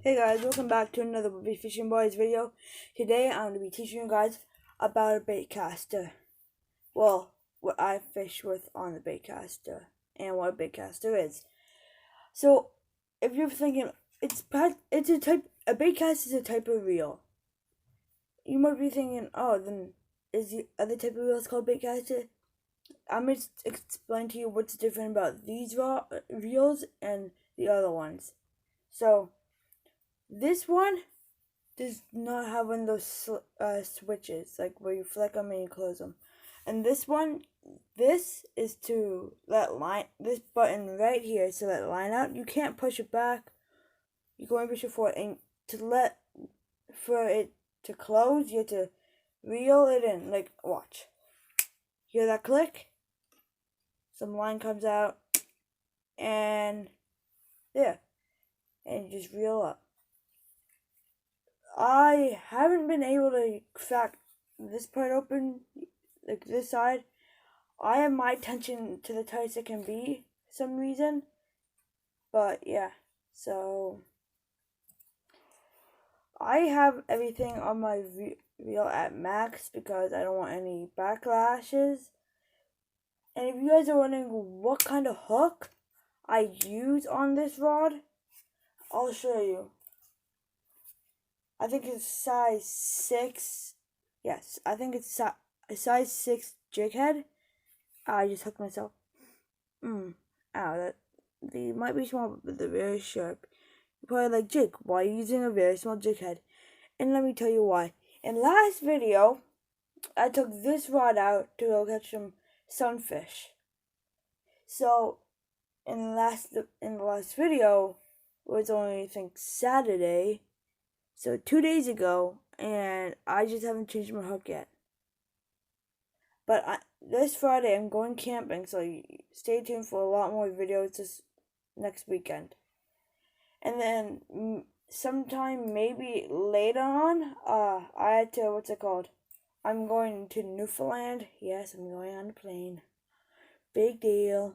Hey guys, welcome back to another Bobby Fishing Boys video. Today I'm going to be teaching you guys about a bait caster. Well, what I fish with on the bait caster and what a bait caster is. So, if you're thinking a bait caster is a type of reel. You might be thinking, oh, then is the other type of reel called bait caster? I'm going to explain to you what's different about these reels and the other ones. So, this one does not have one of those switches, like where you flick them and you close them. And this one, this is to this button right here to let line out. You can't push it back. You can only push it forward. And for it to close, you have to reel it in. Like, watch. Hear that click? Some line comes out. And there. And you just reel up. I haven't been able to crack this part open, like this side. I have my tension to the tightest it can be for some reason. But yeah, so I have everything on my reel at max because I don't want any backlashes. And if you guys are wondering what kind of hook I use on this rod, I'll show you. I think it's size 6. Yes, I think it's a size 6 jig head. I just hooked myself. Ow, they might be small, but they're very sharp. You're probably like, Jake, why are you using a very small jig head? And let me tell you why. In last video, I took this rod out to go catch some sunfish. So, in the last video, it was only, I think, Saturday. So 2 days ago, and I just haven't changed my hook yet. But this Friday I'm going camping, so stay tuned for a lot more videos this next weekend. And then sometime maybe later on, I had to, I'm going to Newfoundland. Yes, I'm going on a plane. Big deal.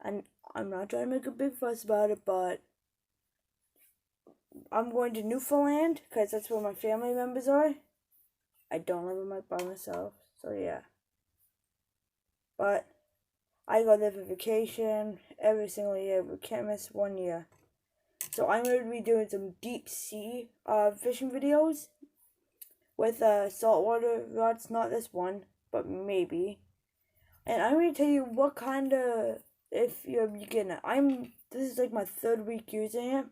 And I'm not trying to make a big fuss about it, but I'm going to Newfoundland because that's where my family members are. I don't live by myself, so yeah. But I go there for vacation every single year. We can't miss 1 year. So I'm going to be doing some deep sea fishing videos with saltwater rods. Not this one, but maybe. And I'm going to tell you what kind of, if you're a beginner. This is like my 3rd week using it.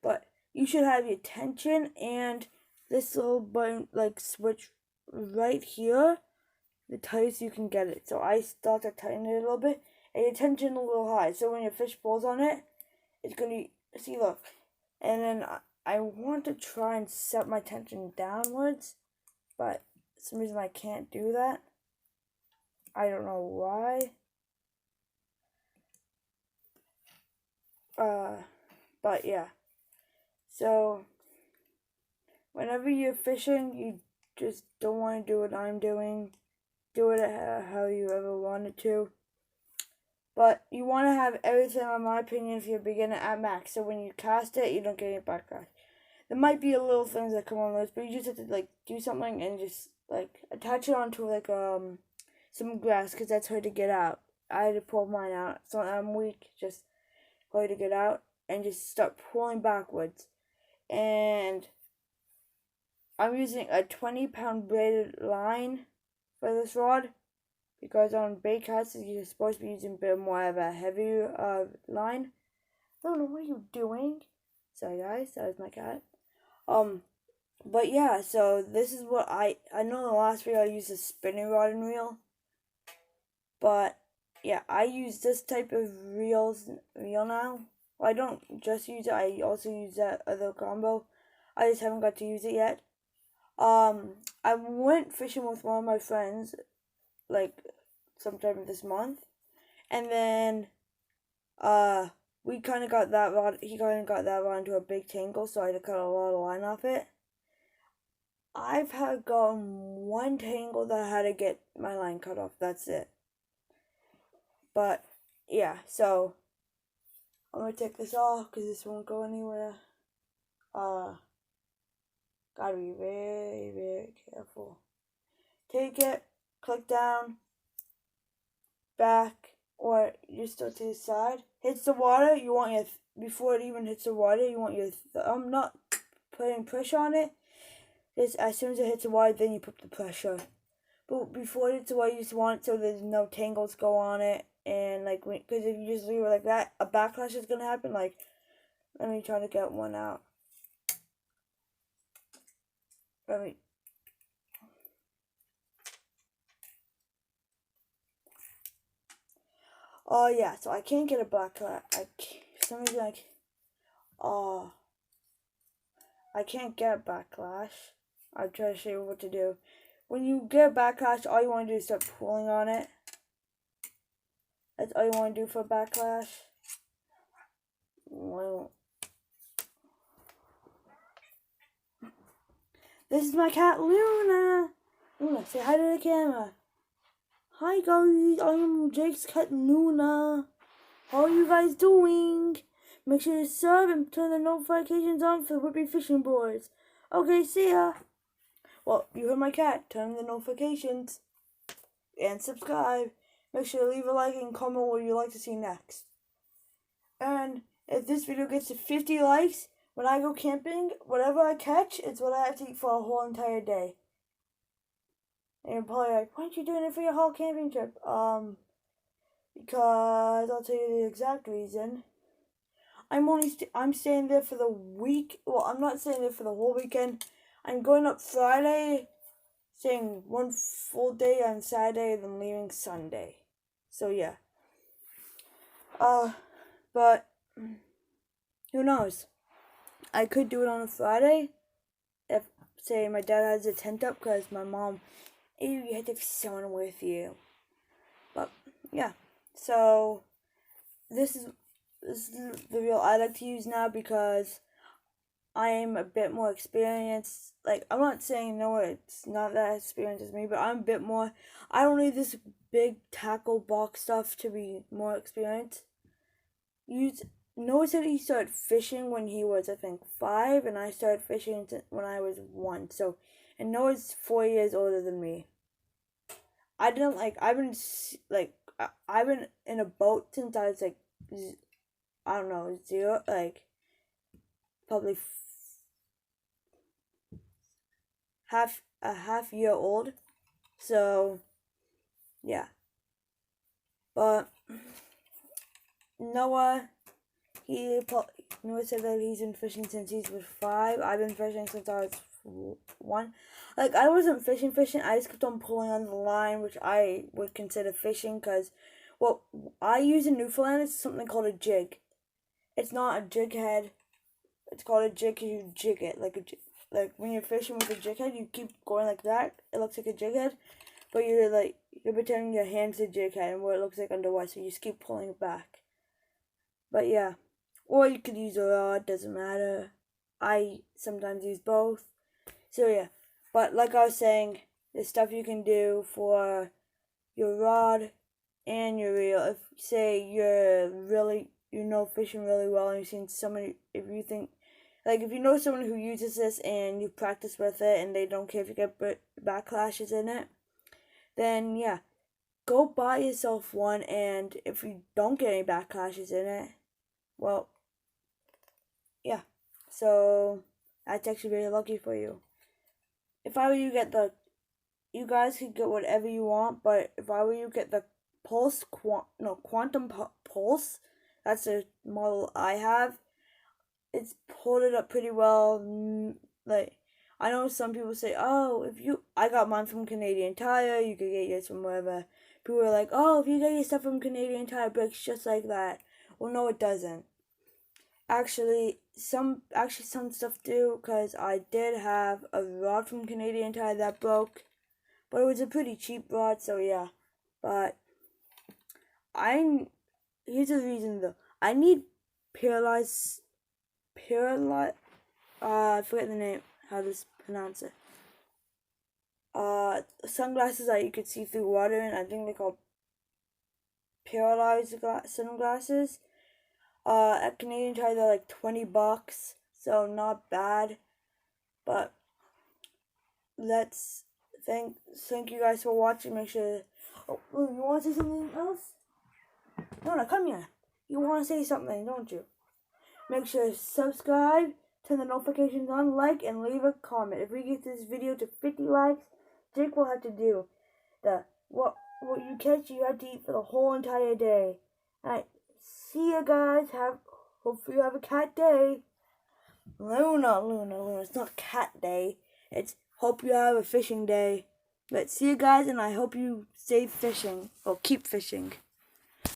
But you should have your tension and this little button, like switch right here, the tightest you can get it. So I start to tighten it a little bit, and your tension a little high. So when your fish pulls on it, it's gonna see, look. And then I want to try and set my tension downwards, but for some reason I can't do that. I don't know why. But yeah. So whenever you're fishing, you just don't want to do what I'm doing. Do it how you ever wanted to. But you want to have everything, in my opinion, if you're a beginner, at max. So when you cast it, you don't get any backlash. There might be a little things that come on those, but you just have to like do something and just like attach it onto like some grass because that's hard to get out. I had to pull mine out, so I'm weak, just hard to get out, and just start pulling backwards. And I'm using a 20-pound braided line for this rod because on bait casts you're supposed to be using a bit more of a heavy line. I don't know what you're doing. Sorry guys, that was my cat. But yeah, so this is what I know in the last video I used a spinning rod and reel. But yeah, I use this type of reel now. Well, I don't just use it, I also use that other combo. I just haven't got to use it yet. I went fishing with one of my friends, like, sometime this month. And then, we kind of got that rod, he kind of got that rod into a big tangle, so I had to cut a lot of line off it. I've gotten one tangle that I had to get my line cut off, that's it. But, yeah, so, I'm gonna take this off because this won't go anywhere. Gotta be very, very careful. Take it, click down, back, or you still to the side. Hits the water, you want your, before it even hits the water, you want your thumb not putting pressure on it. Just as soon as it hits the water, then you put the pressure. But before it hits the water, you just want it so there's no tangles go on it. And like, because if you just leave it like that, a backlash is gonna happen. Like, let me try to get one out. Let me. Oh yeah, so I can't get a backlash. For some reason I can't get a backlash. I'll try to show you what to do. When you get a backlash, all you want to do is start pulling on it. That's all you want to do for a backlash. Well, this is my cat Luna. Luna, say hi to the camera. Hi guys, I am Jake's cat Luna. How are you guys doing? Make sure to sub and turn the notifications on for the Whippy Fishing Boards. Okay, see ya. Well, you heard my cat. Turn on the notifications and subscribe. Make sure to leave a like and comment what you'd like to see next. And if this video gets to 50 likes, when I go camping, whatever I catch is what I have to eat for a whole entire day. And you're probably like, why aren't you doing it for your whole camping trip? Because I'll tell you the exact reason. I'm staying there for the week. Well, I'm not staying there for the whole weekend. I'm going up Friday, staying one full day on Saturday, then leaving Sunday. So yeah. But who knows? I could do it on a Friday if, say, my dad has a tent up because my mom, you had to have someone with you. But yeah, so this is the reel I like to use now because I am a bit more experienced. Like, I'm not saying no, it's not that experienced as me, but I'm a bit more. I don't need this big tackle box stuff to be more experienced. Noah said he started fishing when he was, I think, 5, and I started fishing when I was 1. So, and Noah's 4 years older than me. I've been in a boat since I was like, I don't know, 0, like, probably a half year old. So, yeah. But Noah said that he's been fishing since he was 5. I've been fishing since I was 1. Like, I wasn't fishing. I just kept on pulling on the line, which I would consider fishing because, well, I use in Newfoundland, it's something called a jig. It's not a jig head. It's called a jig because you jig it. Like when you're fishing with a jig head, you keep going like that. It looks like a jig head, but you're pretending your hand's a jig head and what it looks like underwater, so you just keep pulling it back. But yeah. Or you could use a rod, doesn't matter. I sometimes use both. So yeah. But like I was saying, there's stuff you can do for your rod and your reel. If say you know fishing really well and you've seen somebody, if you know someone who uses this and you practice with it and they don't care if you get backlashes in it, then yeah, go buy yourself one, and if you don't get any backlashes in it, well, yeah. So that's actually very lucky for you. If I were you, you guys could get whatever you want, but if I were you, get the Quantum Pulse. That's the model I have. It's pulled it up pretty well. Like, I know some people say, oh, I got mine from Canadian Tire, you could get yours from wherever. People are like, oh, if you get your stuff from Canadian Tire, it breaks just like that. Well, no, it doesn't. Actually, some stuff do, because I did have a rod from Canadian Tire that broke, but it was a pretty cheap rod, so yeah. But here's the reason though. I need paralyzed, I forget the name, how to pronounce it. Sunglasses that you could see through water in. I think they're called paralyzed sunglasses. At Canadian Tire they're like $20, so not bad. But let's thank you guys for watching. Make sure. Oh, you want to say something else? No, come here. You want to say something, don't you? Make sure to subscribe, turn the notifications on, like, and leave a comment. If we get this video to 50 likes, Jake will have to do what you catch, you have to eat for the whole entire day. Alright, see you guys. Hopefully you have a cat day. Luna. It's not cat day. It's hope you have a fishing day. But see you guys, and I hope you stay fishing or keep fishing.